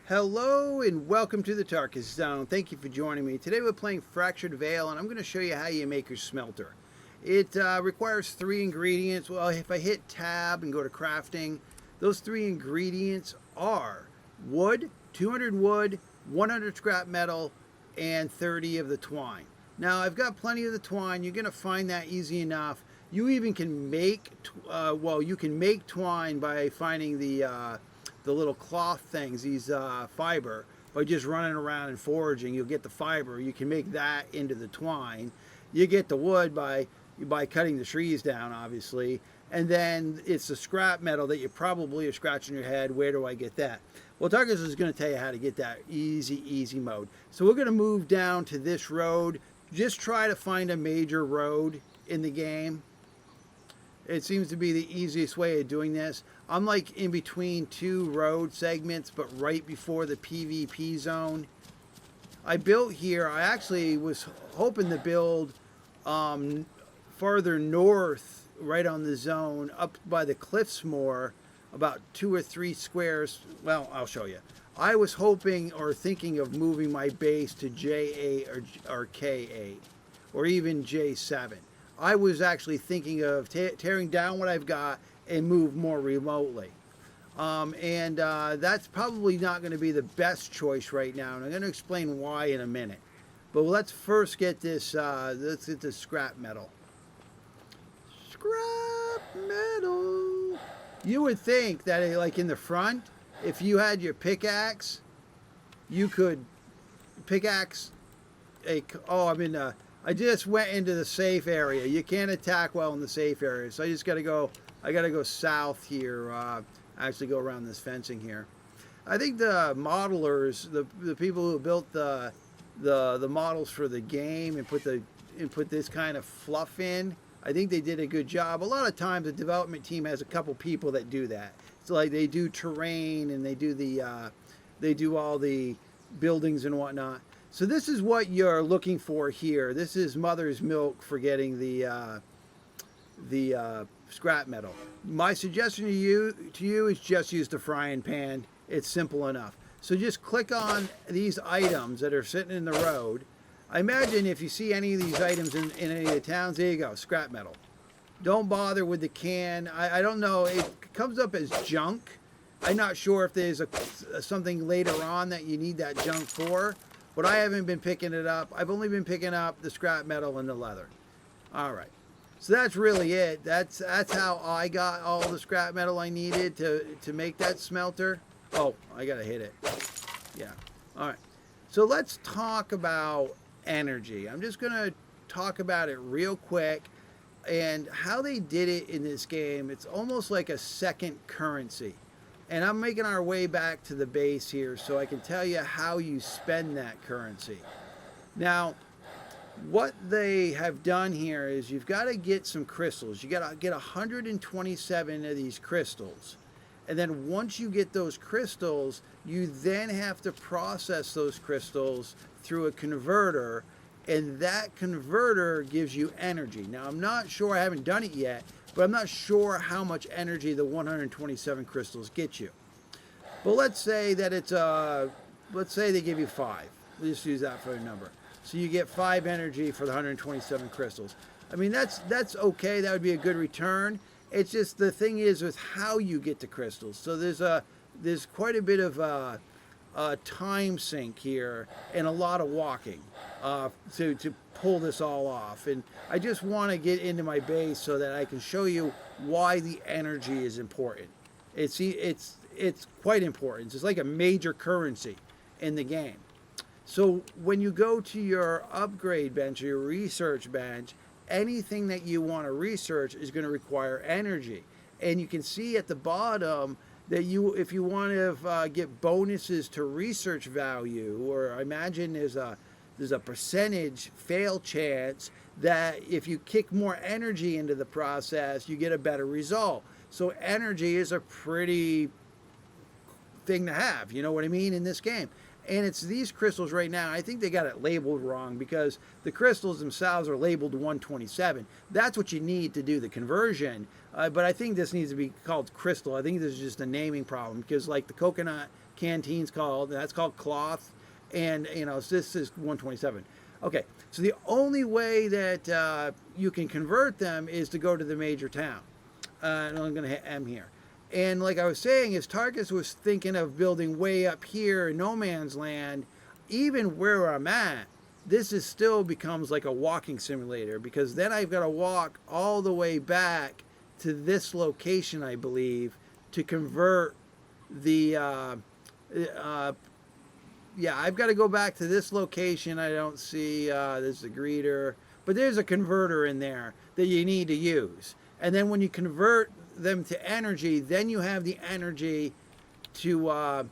Hello and welcome to the Tarkus Zone. Thank you for joining me. Today we're playing Fractured Veil and I'm going to show you how you make your smelter. It requires 3 ingredients. Well, if I hit tab and go to crafting, those 3 ingredients are wood, 200 wood, 100 scrap metal, and 30 of the twine. Now I've got plenty of the twine. You're going to find that easy enough. You even can make, you can make twine by finding the little cloth things, these fiber, by just running around and foraging. You'll get the fiber. You can make that into the twine. You get the wood by cutting the trees down, obviously. And then it's the scrap metal that you probably are scratching your head. Where do I get that? Well, Tarkus is going to tell you how to get that easy mode. So we're going to move down to this road. Just try to find a major road in the game. It seems to be the easiest way of doing this. I'm like in between 2 road segments, but right before the PvP zone. I built here. I actually was hoping to build farther north, right on the zone, up by the cliffs more, about 2 or 3 squares. Well, I'll show you. I was hoping or thinking of moving my base to J8 or K8, or even J7. I was actually thinking of tearing down what I've got and move more remotely. That's probably not going to be the best choice right now, and I'm going to explain why in a minute. But let's first get this, let's get this scrap metal. Scrap metal! You would think that, like in the front, if you had your pickaxe, you could pickaxe a... Oh, I just went into the safe area. You can't attack well in the safe area, so I just got to go. I got to go south here. Actually, go around this fencing here. I think the modelers, the people who built the models for the game and put this kind of fluff in, I think they did a good job. A lot of times, the development team has a couple people that do that. So like they do terrain and they do all the buildings and whatnot. So this is what you're looking for here. This is mother's milk for getting the scrap metal. My suggestion to you is just use the frying pan. It's simple enough. So just click on these items that are sitting in the road. I imagine if you see any of these items in any of the towns, there you go, scrap metal. Don't bother with the can. I don't know. It comes up as junk. I'm not sure if there's something later on that you need that junk for. But I haven't been picking it up. I've only been picking up the scrap metal and the leather. All right. So that's really it. That's how I got all the scrap metal I needed to make that smelter. Oh, I got to hit it. Yeah. All right. So let's talk about energy. I'm just going to talk about it real quick and how they did it in this game. It's almost like a second currency. And I'm making our way back to the base here so I can tell you how you spend that currency. Now, what they have done here is you've got to get some crystals. You got to get 127 of these crystals. And then once you get those crystals, you then have to process those crystals through a converter. And that converter gives you energy. Now, I'm not sure, I haven't done it yet, but I'm not sure how much energy the 127 crystals get you. But let's say that it's let's say they give you 5. We'll just use that for a number. So you get 5 energy for the 127 crystals. I mean, that's okay. That would be a good return. It's just the thing is with how you get the crystals. So there's quite a bit of a time sink here and a lot of walking to pull this all off. And I just want to get into my base so that I can show you why the energy is important. It's quite important. It's like a major currency in the game. So when you go to your upgrade bench or your research bench, anything that you want to research is going to require energy. And you can see at the bottom that if you want to get bonuses to research value, or I imagine there's a percentage fail chance that if you kick more energy into the process, you get a better result. So energy is a pretty thing to have, you know what I mean, in this game. And it's these crystals right now. I think they got it labeled wrong because the crystals themselves are labeled 127. That's what you need to do the conversion. But I think this needs to be called crystal. I think this is just a naming problem because like the coconut canteen's called. That's called cloth. And, so this is 127. Okay, so the only way that you can convert them is to go to the major town. And I'm going to hit M here. And like I was saying, is Tarkus was thinking of building way up here in no man's land, even where I'm at, this is still becomes like a walking simulator, because then I've got to walk all the way back to this location, I believe, to convert the, yeah, I've got to go back to this location. I don't see, there's a greeter, but there's a converter in there that you need to use. And then when you convert them to energy, then you have the energy to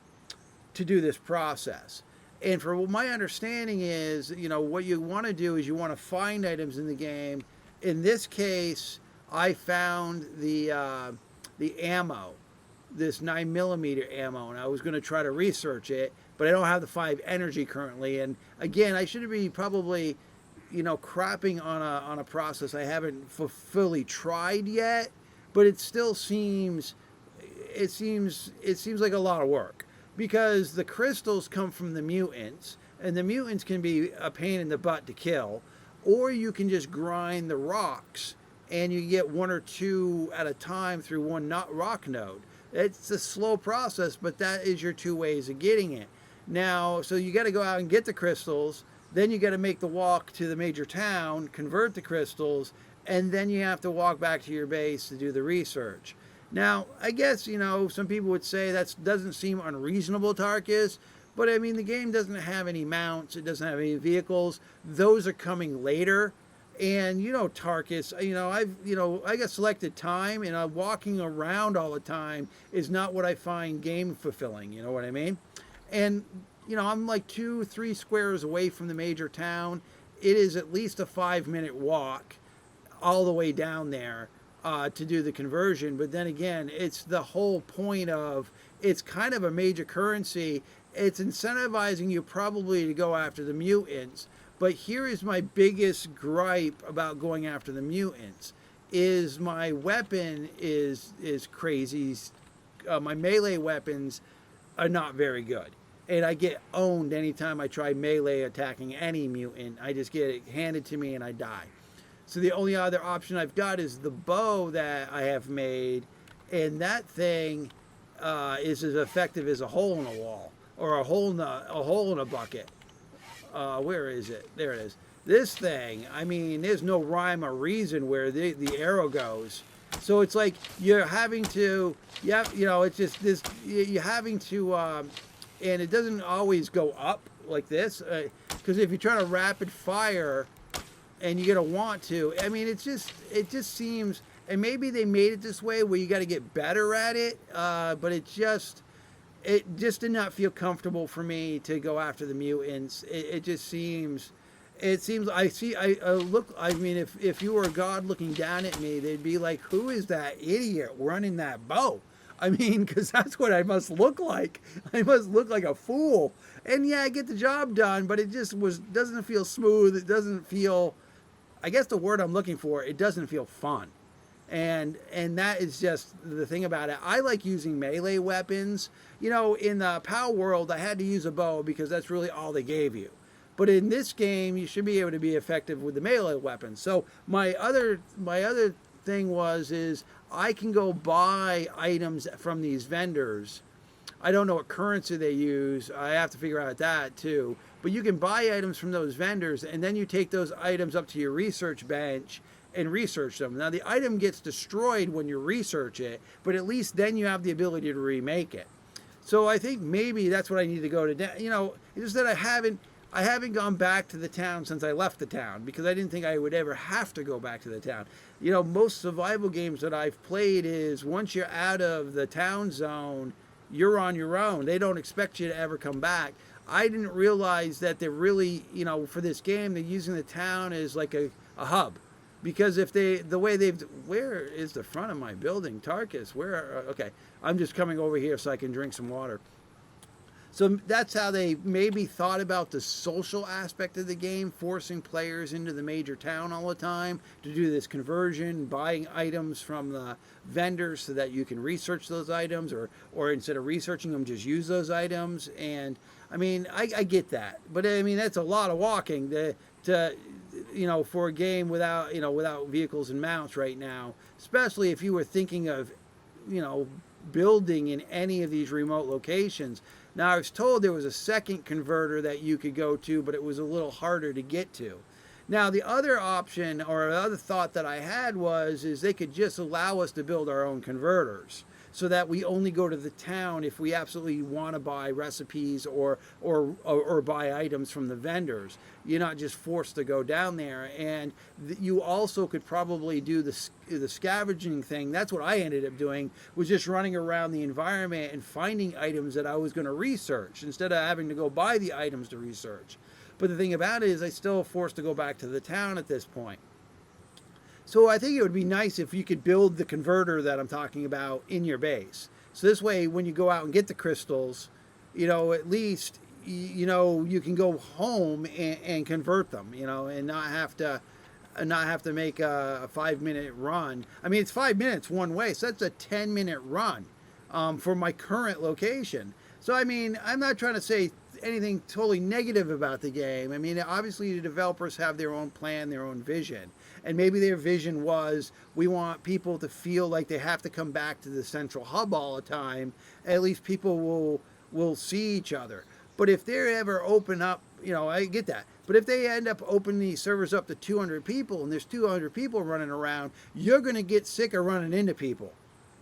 do this process. And for what my understanding is, what you want to do is you want to find items in the game. In this case, I found the ammo, this 9mm ammo, and I was going to try to research it, but I don't have the 5 energy currently. And again, I should be probably, crapping on a process I haven't fully tried yet, but it still seems like a lot of work, because the crystals come from the mutants, and the mutants can be a pain in the butt to kill, or you can just grind the rocks and you get 1 or 2 at a time through one rock node. It's a slow process, but that is your 2 ways of getting it. Now, so you got to go out and get the crystals, then you got to make the walk to the major town, convert the crystals, and then you have to walk back to your base to do the research. Now, I guess, some people would say that doesn't seem unreasonable, Tarkus, but I mean, the game doesn't have any mounts, it doesn't have any vehicles. Those are coming later. And, Tarkus, I got selected time, and walking around all the time is not what I find game fulfilling, you know what I mean? And, I'm like 2-3 squares away from the major town. It is at least a 5-minute walk all the way down there to do the conversion. But then again, it's the whole point of, it's kind of a major currency. It's incentivizing you probably to go after the mutants. But here is my biggest gripe about going after the mutants, is my weapon is crazy. My melee weapons are not very good. And I get owned anytime I try melee attacking any mutant. I just get it handed to me and I die. So the only other option I've got is the bow that I have made, and that thing is as effective as a hole in a wall, or a hole in a bucket. Where is it? There it is. This thing, I mean, there's no rhyme or reason where the arrow goes. So it's like you're having to, it's just this, you're having to, and it doesn't always go up like this, because if you try to rapid fire, and you're gonna want to. I mean, it just seems, and maybe they made it this way where you got to get better at it, but it just did not feel comfortable for me to go after the mutants. It just seems, I mean, if you were a god looking down at me, they'd be like, who is that idiot running that bow? I mean, because that's what I must look like. I must look like a fool. And yeah, I get the job done, but it just doesn't feel smooth. It doesn't feel, I guess the word I'm looking for, it doesn't feel fun. And that is just the thing about it. I like using melee weapons. In the POW world, I had to use a bow because that's really all they gave you. But in this game, you should be able to be effective with the melee weapons. So my other thing is I can go buy items from these vendors. I don't know what currency they use. I have to figure out that too. But you can buy items from those vendors, and then you take those items up to your research bench and research them. Now, the item gets destroyed when you research it, but at least then you have the ability to remake it. So I think maybe that's what I need to go to. It's just that I haven't gone back to the town since I left the town, because I didn't think I would ever have to go back to the town. Most survival games that I've played is once you're out of the town zone, you're on your own. They don't expect you to ever come back. I didn't realize that they're really, for this game, they're using the town as like a hub. Because where is the front of my building? Tarkus, okay. I'm just coming over here so I can drink some water. So that's how they maybe thought about the social aspect of the game, forcing players into the major town all the time to do this conversion, buying items from the vendors so that you can research those items, or instead of researching them, just use those items. And I mean, I get that, but I mean, that's a lot of walking to for a game without, without vehicles and mounts right now, especially if you were thinking of, building in any of these remote locations. Now, I was told there was a second converter that you could go to, but it was a little harder to get to. Now, the other option or the other thought that I had is they could just allow us to build our own converters so that we only go to the town if we absolutely want to buy recipes or buy items from the vendors. You're not just forced to go down there. And you also could probably do the scavenging thing. That's what I ended up doing, was just running around the environment and finding items that I was going to research instead of having to go buy the items to research. But the thing about it is I still forced to go back to the town at this point. So I think it would be nice if you could build the converter that I'm talking about in your base. So this way, when you go out and get the crystals, at least, you can go home and convert them, and not have to make a 5-minute run. I mean, it's 5 minutes one way, so that's a 10-minute run for my current location. So, I mean, I'm not trying to say anything totally negative about the game. I mean, obviously the developers have their own plan, their own vision. And maybe their vision was, we want people to feel like they have to come back to the central hub all the time. At least people will see each other. But if they ever open up, I get that. But if they end up opening these servers up to 200 people and there's 200 people running around, you're going to get sick of running into people.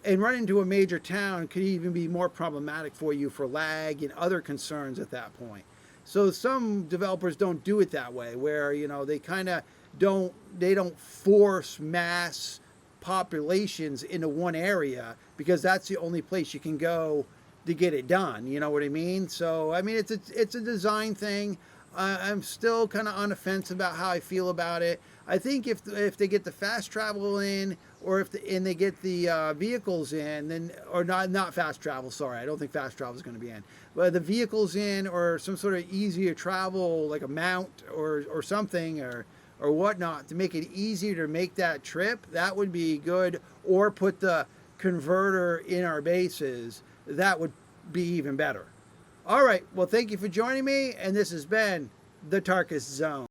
And running into a major town could even be more problematic for you for lag and other concerns at that point. So some developers don't do it that way, where, they kind of don't force mass populations into one area because that's the only place you can go to get it done. You know what I mean? So, I mean, it's a design thing. I'm still kind of on the fence about how I feel about it. I think if they get the fast travel in, or if they get the vehicles in, then, or not fast travel. Sorry, I don't think fast travel is going to be in. But the vehicles in, or some sort of easier travel, like a mount or something, or whatnot, to make it easier to make that trip, that would be good. Or put the converter in our bases, that would be even better. All right, well, thank you for joining me, and this has been the Tarkus Zone.